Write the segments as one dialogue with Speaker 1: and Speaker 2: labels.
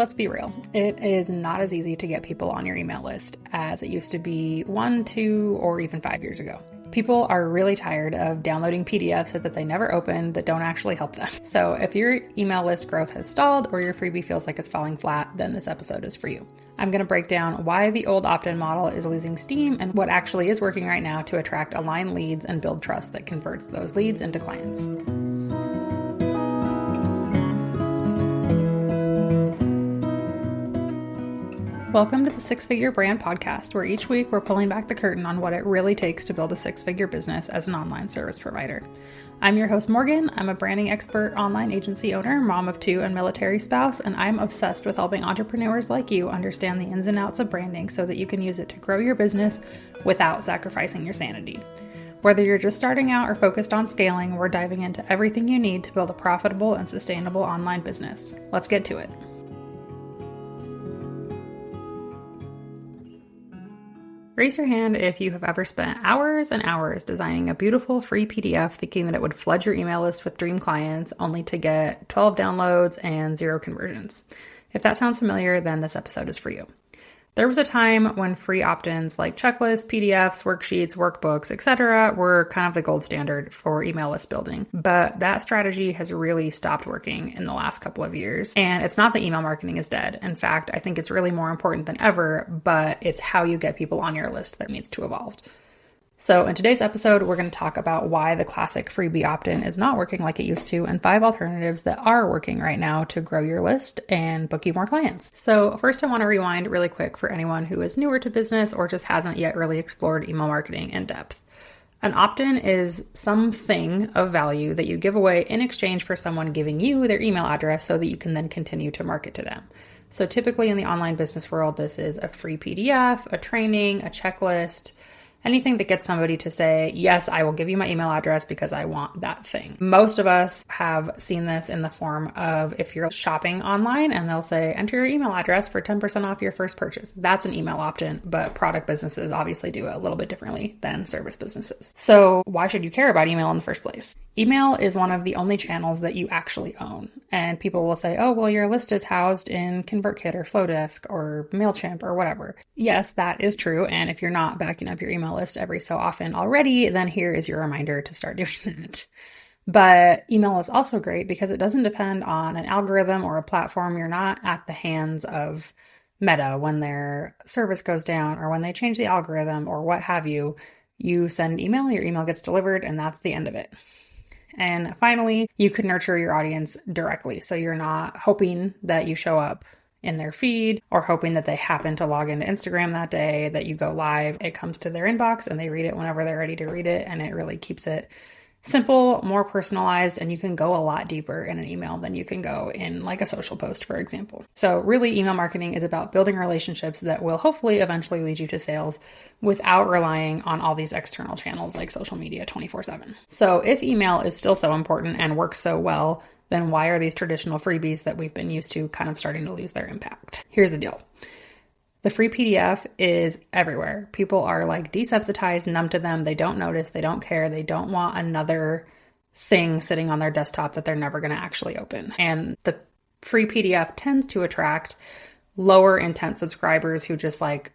Speaker 1: let's be real. It is not as easy to get people on your email list as it used to be 1, 2, or even 5 years ago. People are really tired of downloading PDFs that they never open that don't actually help them. So if your email list growth has stalled or your freebie feels like it's falling flat, then this episode is for you. I'm going to break down why the old opt-in model is losing steam and what actually is working right now to attract aligned leads and build trust that converts those leads into clients. Welcome to the Six Figure Brand Podcast, where each week we're pulling back the curtain on what it really takes to build a six-figure business as an online service provider. I'm your host, Morgan. I'm a branding expert, online agency owner, mom of 2, and military spouse, and I'm obsessed with helping entrepreneurs like you understand the ins and outs of branding so that you can use it to grow your business without sacrificing your sanity. Whether you're just starting out or focused on scaling, we're diving into everything you need to build a profitable and sustainable online business. Let's get to it. Raise your hand if you have ever spent hours and hours designing a beautiful free PDF thinking that it would flood your email list with dream clients only to get 12 downloads and 0 conversions. If that sounds familiar, then this episode is for you. There was a time when free opt-ins like checklists, PDFs, worksheets, workbooks, etc. were kind of the gold standard for email list building, but that strategy has really stopped working in the last couple of years. And it's not that email marketing is dead. In fact, I think it's really more important than ever, but it's how you get people on your list that needs to evolve. So in today's episode, we're going to talk about why the classic freebie opt-in is not working like it used to and 5 alternatives that are working right now to grow your list and book you more clients. So first, I want to rewind really quick for anyone who is newer to business or just hasn't yet really explored email marketing in depth. An opt-in is something of value that you give away in exchange for someone giving you their email address so that you can then continue to market to them. So typically in the online business world, this is a free PDF, a training, a checklist, anything that gets somebody to say, yes, I will give you my email address because I want that thing. Most of us have seen this in the form of if you're shopping online and they'll say, enter your email address for 10% off your first purchase. That's an email opt-in, but product businesses obviously do it a little bit differently than service businesses. So why should you care about email in the first place? Email is one of the only channels that you actually own. And people will say, oh, well, your list is housed in ConvertKit or Flowdesk or MailChimp or whatever. Yes, that is true. And if you're not backing up your email list every so often already, then here is your reminder to start doing that. But email is also great because it doesn't depend on an algorithm or a platform. You're not at the hands of Meta when their service goes down or when they change the algorithm or what have you. You send an email, your email gets delivered, and that's the end of it. And finally, you can nurture your audience directly. So you're not hoping that you show up in their feed or hoping that they happen to log into Instagram that day, that you go live. It comes to their inbox and they read it whenever they're ready to read it. And it really keeps it simple, more personalized, and you can go a lot deeper in an email than you can go in like a social post, for example. So really, email marketing is about building relationships that will hopefully eventually lead you to sales without relying on all these external channels like social media 24/7. So if email is still so important and works so well, then why are these traditional freebies that we've been used to kind of starting to lose their impact? Here's the deal. The free PDF is everywhere. People are like desensitized, numb to them. They don't notice, they don't care. They don't want another thing sitting on their desktop that they're never going to actually open. And the free PDF tends to attract lower intent subscribers who just like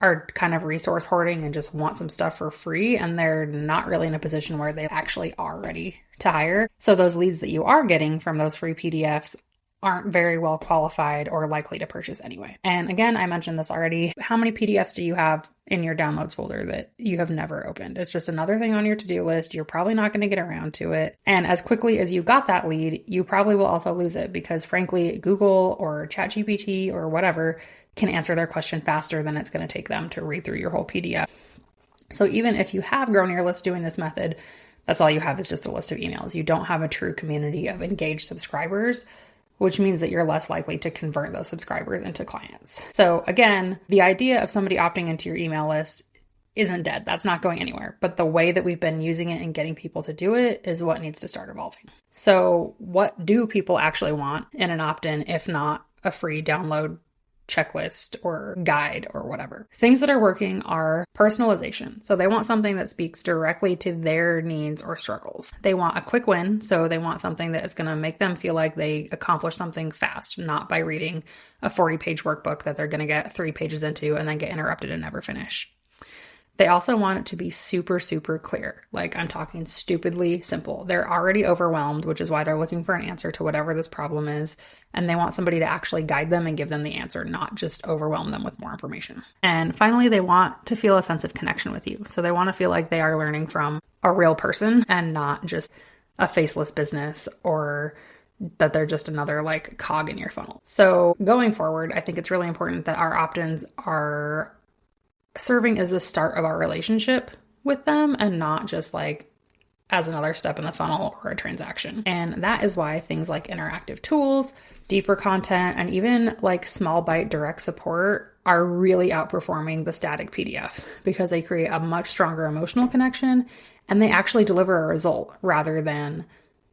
Speaker 1: are kind of resource hoarding and just want some stuff for free. And they're not really in a position where they actually are ready to hire. So those leads that you are getting from those free PDFs aren't very well qualified or likely to purchase anyway. And again, I mentioned this already. How many PDFs do you have in your downloads folder that you have never opened? It's just another thing on your to-do list. You're probably not going to get around to it. And as quickly as you got that lead, you probably will also lose it because frankly, Google or ChatGPT or whatever can answer their question faster than it's going to take them to read through your whole PDF. So even if you have grown your list doing this method, that's all you have is just a list of emails. You don't have a true community of engaged subscribers, which means that you're less likely to convert those subscribers into clients. So again, the idea of somebody opting into your email list isn't dead. That's not going anywhere. But the way that we've been using it and getting people to do it is what needs to start evolving. So what do people actually want in an opt-in if not a free download checklist or guide or whatever. Things that are working are personalization. So they want something that speaks directly to their needs or struggles. They want a quick win. So they want something that is going to make them feel like they accomplished something fast, not by reading a 40-page workbook that they're going to get 3 pages into and then get interrupted and never finish. They also want it to be super, super clear. Like, I'm talking stupidly simple. They're already overwhelmed, which is why they're looking for an answer to whatever this problem is. And they want somebody to actually guide them and give them the answer, not just overwhelm them with more information. And finally, they want to feel a sense of connection with you. So they want to feel like they are learning from a real person and not just a faceless business or that they're just another like cog in your funnel. So going forward, I think it's really important that our opt-ins are serving as the start of our relationship with them and not just like as another step in the funnel or a transaction. And that is why things like interactive tools, deeper content, and even like small bite direct support are really outperforming the static PDF because they create a much stronger emotional connection and they actually deliver a result rather than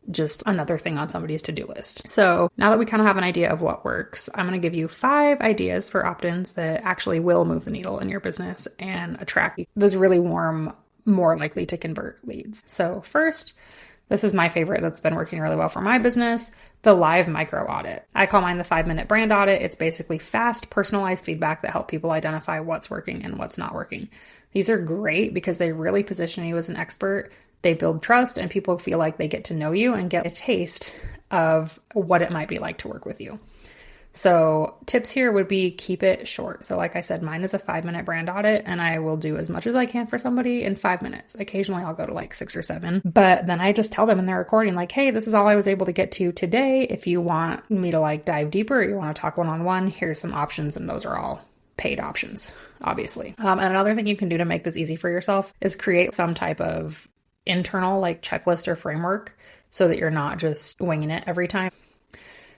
Speaker 1: just another thing on somebody's to-do list. So now that we kind of have an idea of what works, I'm going to give you 5 ideas for opt-ins that actually will move the needle in your business and attract those really warm, more likely to convert leads. So first, this is my favorite that's been working really well for my business, the live micro audit. I call mine the 5-minute brand audit. It's basically fast, personalized feedback that help people identify what's working and what's not working. These are great because they really position you as an expert. They build trust and people feel like they get to know you and get a taste of what it might be like to work with you. So tips here would be keep it short. So like I said, mine is a 5-minute brand audit and I will do as much as I can for somebody in 5 minutes. Occasionally I'll go to like 6 or 7, but then I just tell them in their recording like, hey, this is all I was able to get to today. If you want me to like dive deeper, you want to talk one-on-one, here's some options. And those are all paid options, obviously. And another thing you can do to make this easy for yourself is create some type of internal like checklist or framework so that you're not just winging it every time.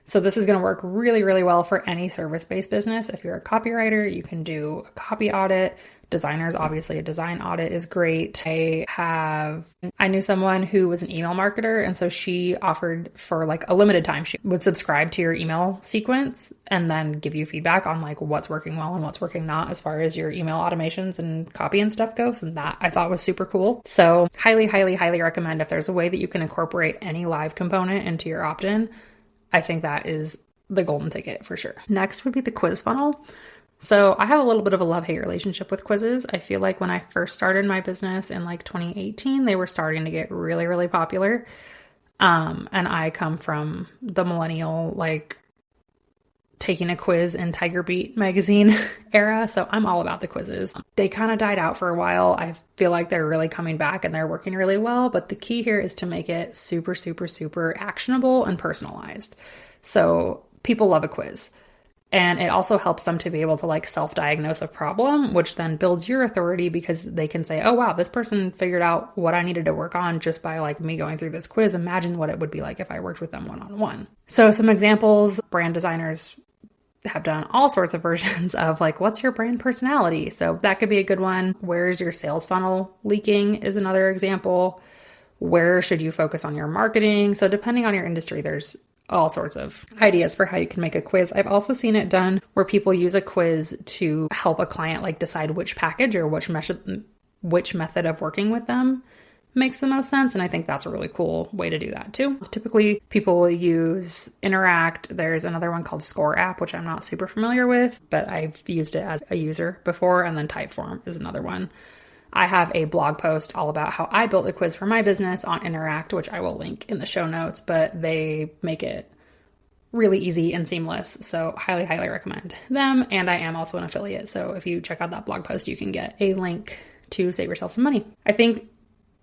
Speaker 1: So this is going to work really, really well for any service-based business. If you're a copywriter, you can do a copy audit. Designers, obviously a design audit is great. I knew someone who was an email marketer. And so she offered for like a limited time, she would subscribe to your email sequence and then give you feedback on like what's working well and what's working not as far as your email automations and copy and stuff goes. And that I thought was super cool. So highly, highly, highly recommend if there's a way that you can incorporate any live component into your opt-in. I think that is the golden ticket for sure. Next would be the quiz funnel. So I have a little bit of a love-hate relationship with quizzes. I feel like when I first started my business in like 2018, they were starting to get really, really popular. And I come from the millennial, like taking a quiz in Tiger Beat magazine era. So I'm all about the quizzes. They kind of died out for a while. I feel like they're really coming back and they're working really well. But the key here is to make it super, super, super actionable and personalized. So people love a quiz. And it also helps them to be able to like self-diagnose a problem, which then builds your authority because they can say, oh, wow, this person figured out what I needed to work on just by like me going through this quiz. Imagine what it would be like if I worked with them one-on-one. So some examples, brand designers have done all sorts of versions of like, what's your brand personality? So that could be a good one. Where's your sales funnel leaking is another example. Where should you focus on your marketing? So depending on your industry, there's all sorts of ideas for how you can make a quiz. I've also seen it done where people use a quiz to help a client like decide which package or which method of working with them makes the most sense. And I think that's a really cool way to do that too. Typically people will use Interact. There's another one called Score App, which I'm not super familiar with, but I've used it as a user before. And then Typeform is another one. I have a blog post all about how I built a quiz for my business on Interact, which I will link in the show notes, but they make it really easy and seamless. So highly, highly recommend them. And I am also an affiliate. So if you check out that blog post, you can get a link to save yourself some money. I think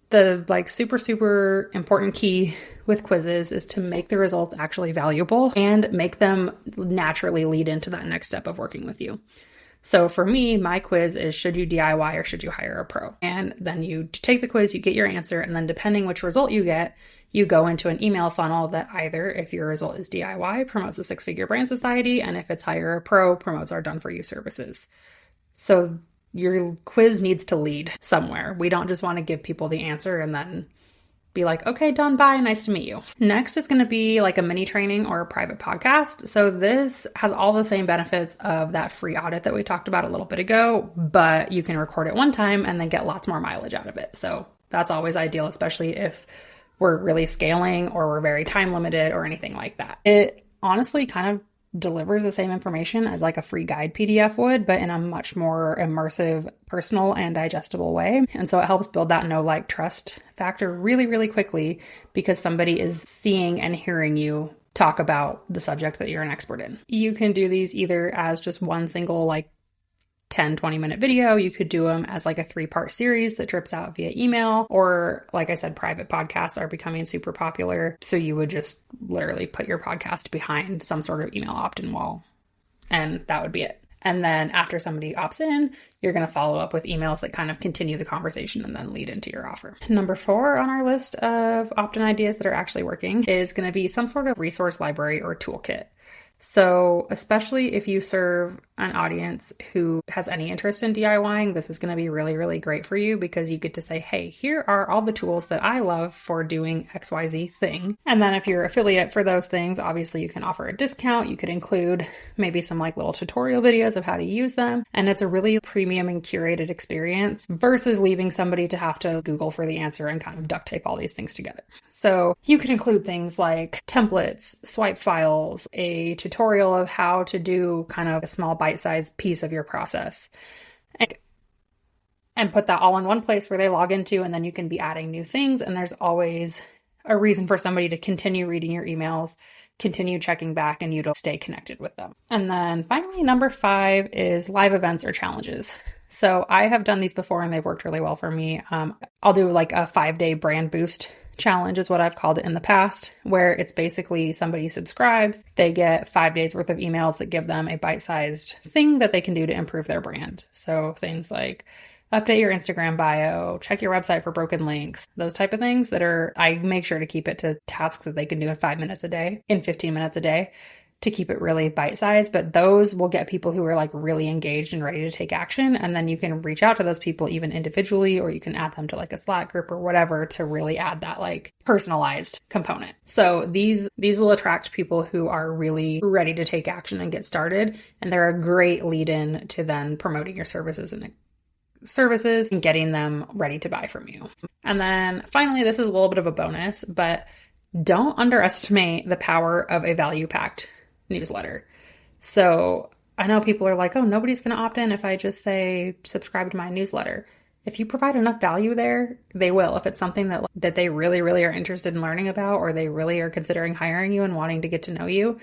Speaker 1: the like super, super important key with quizzes is to make the results actually valuable and make them naturally lead into that next step of working with you. So for me, my quiz is, should you DIY or should you hire a pro? And then you take the quiz, you get your answer, and then depending which result you get, you go into an email funnel that either, if your result is DIY, promotes a 6-figure brand society, and if it's hire a pro, promotes our done-for-you services. So your quiz needs to lead somewhere. We don't just want to give people the answer and then be like, okay, done, bye, nice to meet you. Next is going to be like a mini training or a private podcast. So this has all the same benefits of that free audit that we talked about a little bit ago, but you can record it one time and then get lots more mileage out of it. So that's always ideal, especially if we're really scaling or we're very time limited or anything like that. It honestly kind of delivers the same information as like a free guide PDF would, but in a much more immersive, personal, and digestible way. And so it helps build that know, like, trust factor really, really quickly because somebody is seeing and hearing you talk about the subject that you're an expert in. You can do these either as just one single like 10-20 minute video. You could do them as like a 3-part series that drips out via email, or like I said, private podcasts are becoming super popular. So you would just literally put your podcast behind some sort of email opt-in wall, and that would be it. And then after somebody opts in, you're going to follow up with emails that kind of continue the conversation and then lead into your offer. Number 4 on our list of opt-in ideas that are actually working is going to be some sort of resource library or toolkit. So especially if you serve an audience who has any interest in DIYing, this is going to be really, really great for you because you get to say, hey, here are all the tools that I love for doing XYZ thing. And then if you're affiliate for those things, obviously you can offer a discount. You could include maybe some like little tutorial videos of how to use them. And it's a really premium and curated experience versus leaving somebody to have to Google for the answer and kind of duct tape all these things together. So you could include things like templates, swipe files, a tutorial of how to do kind of a small bite-sized piece of your process, and put that all in one place where they log into, and then you can be adding new things. And there's always a reason for somebody to continue reading your emails, continue checking back, and you to stay connected with them. And then finally, number 5 is live events or challenges. So I have done these before and they've worked really well for me. I'll do like a 5-day brand boost challenge is what I've called it in the past, where it's basically somebody subscribes, they get 5 days worth of emails that give them a bite-sized thing that they can do to improve their brand. So things like update your Instagram bio, check your website for broken links, those type of things I make sure to keep it to tasks that they can do in 5 minutes a day, in 15 minutes a day, to keep it really bite-sized. But those will get people who are like really engaged and ready to take action. And then you can reach out to those people even individually, or you can add them to like a Slack group or whatever to really add that like personalized component. So these will attract people who are really ready to take action and get started. And they're a great lead in to then promoting your services and getting them ready to buy from you. And then finally, this is a little bit of a bonus, but don't underestimate the power of a value-packed newsletter. So I know people are like, oh, nobody's going to opt in if I just say subscribe to my newsletter. If you provide enough value there, they will. If it's something that they really, really are interested in learning about, or they really are considering hiring you and wanting to get to know you,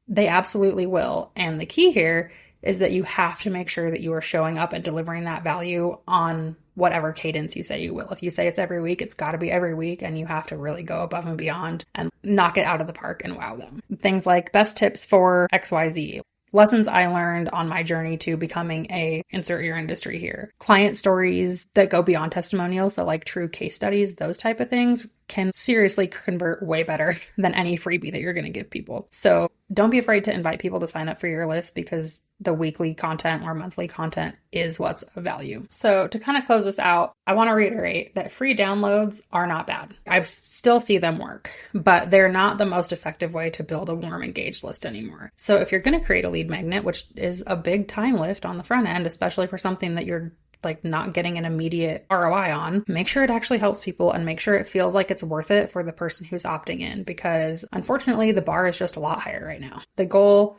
Speaker 1: they absolutely will. And the key here is that you have to make sure that you are showing up and delivering that value on whatever cadence you say you will. If you say it's every week, it's got to be every week, and you have to really go above and beyond and knock it out of the park and wow them. Things like best tips for XYZ, lessons I learned on my journey to becoming a insert your industry here, client stories that go beyond testimonials, so like true case studies, those type of things can seriously convert way better than any freebie that you're going to give people. So don't be afraid to invite people to sign up for your list, because the weekly content or monthly content is what's of value. So to kind of close this out, I want to reiterate that free downloads are not bad. I still see them work, but they're not the most effective way to build a warm, engaged list anymore. So if you're going to create a lead magnet, which is a big time lift on the front end, especially for something that you're like not getting an immediate ROI on, make sure it actually helps people and make sure it feels like it's worth it for the person who's opting in, because unfortunately the bar is just a lot higher right now. The goal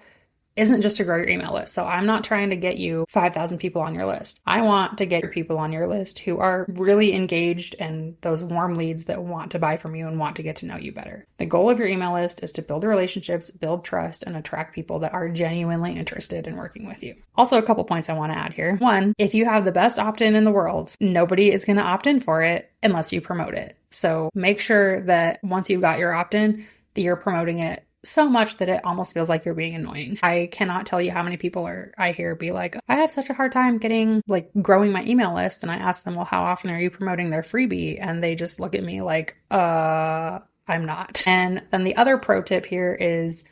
Speaker 1: isn't just to grow your email list. So I'm not trying to get you 5,000 people on your list. I want to get your people on your list who are really engaged and those warm leads that want to buy from you and want to get to know you better. The goal of your email list is to build relationships, build trust, and attract people that are genuinely interested in working with you. Also, a couple points I want to add here. One, if you have the best opt-in in the world, nobody is going to opt in for it unless you promote it. So make sure that once you've got your opt-in, that you're promoting it so much that it almost feels like you're being annoying. I cannot tell you how many people I hear be like, I have such a hard time growing my email list. And I ask them, well, how often are you promoting their freebie? And they just look at me like, I'm not. And then the other pro tip here is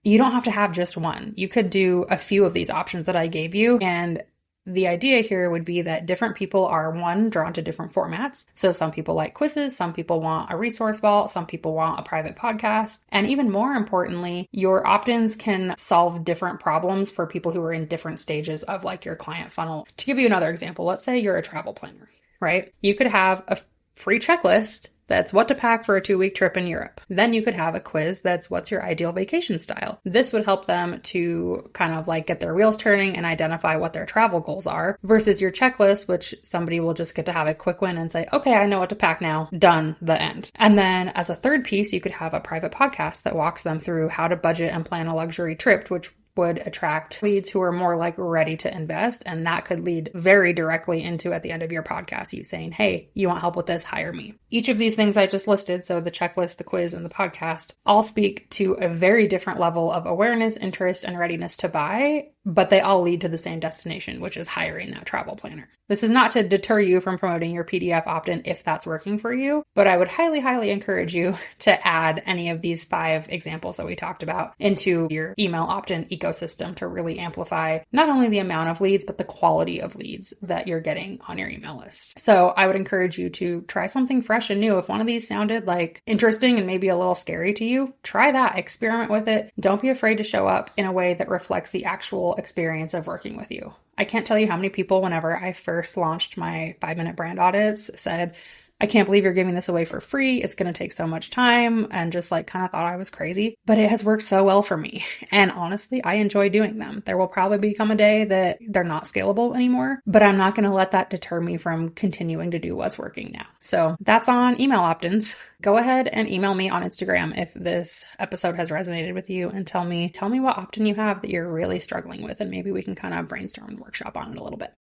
Speaker 1: you don't have to have just one. You could do a few of these options that I gave you, and The idea here would be that different people are, one, drawn to different formats. So some people like quizzes, some people want a resource vault, some people want a private podcast. And even more importantly, your opt-ins can solve different problems for people who are in different stages of like your client funnel. To give you another example, let's say you're a travel planner, right? You could have a free checklist that's what to pack for a 2-week trip in Europe. Then you could have a quiz that's what's your ideal vacation style. This would help them to kind of like get their wheels turning and identify what their travel goals are versus your checklist, which somebody will just get to have a quick win and say, okay, I know what to pack now. Done, the end. And then as a third piece, you could have a private podcast that walks them through how to budget and plan a luxury trip, which would attract leads who are more like ready to invest. And that could lead very directly into, at the end of your podcast, you saying, hey, you want help with this? Hire me. Each of these things I just listed, so the checklist, the quiz, and the podcast, all speak to a very different level of awareness, interest, and readiness to buy, but they all lead to the same destination, which is hiring that travel planner. This is not to deter you from promoting your PDF opt-in if that's working for you, but I would highly, highly encourage you to add any of these 5 examples that we talked about into your email opt-in ecosystem to really amplify not only the amount of leads, but the quality of leads that you're getting on your email list. So I would encourage you to try something fresh and new. If one of these sounded like interesting and maybe a little scary to you, try that, experiment with it. Don't be afraid to show up in a way that reflects the actual experience of working with you. I can't tell you how many people, whenever I first launched my 5-minute brand audits, said, I can't believe you're giving this away for free. It's going to take so much time, and just like kind of thought I was crazy, but it has worked so well for me. And honestly, I enjoy doing them. There will probably become a day that they're not scalable anymore, but I'm not going to let that deter me from continuing to do what's working now. So that's on email opt-ins. Go ahead and email me on Instagram if this episode has resonated with you, and tell me what opt-in you have that you're really struggling with, and maybe we can kind of brainstorm and workshop on it a little bit.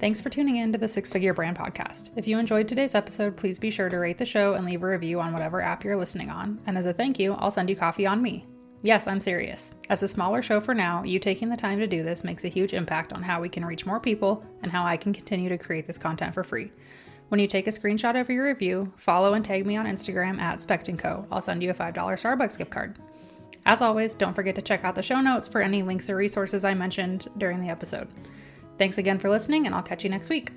Speaker 1: Thanks for tuning in to the 6-Figure Brand Podcast. If you enjoyed today's episode, please be sure to rate the show and leave a review on whatever app you're listening on. And as a thank you, I'll send you coffee on me. Yes, I'm serious. As a smaller show for now, you taking the time to do this makes a huge impact on how we can reach more people and how I can continue to create this content for free. When you take a screenshot of your review, follow and tag me on Instagram at @SpectandCo. I'll send you a $5 Starbucks gift card. As always, don't forget to check out the show notes for any links or resources I mentioned during the episode. Thanks again for listening, and I'll catch you next week.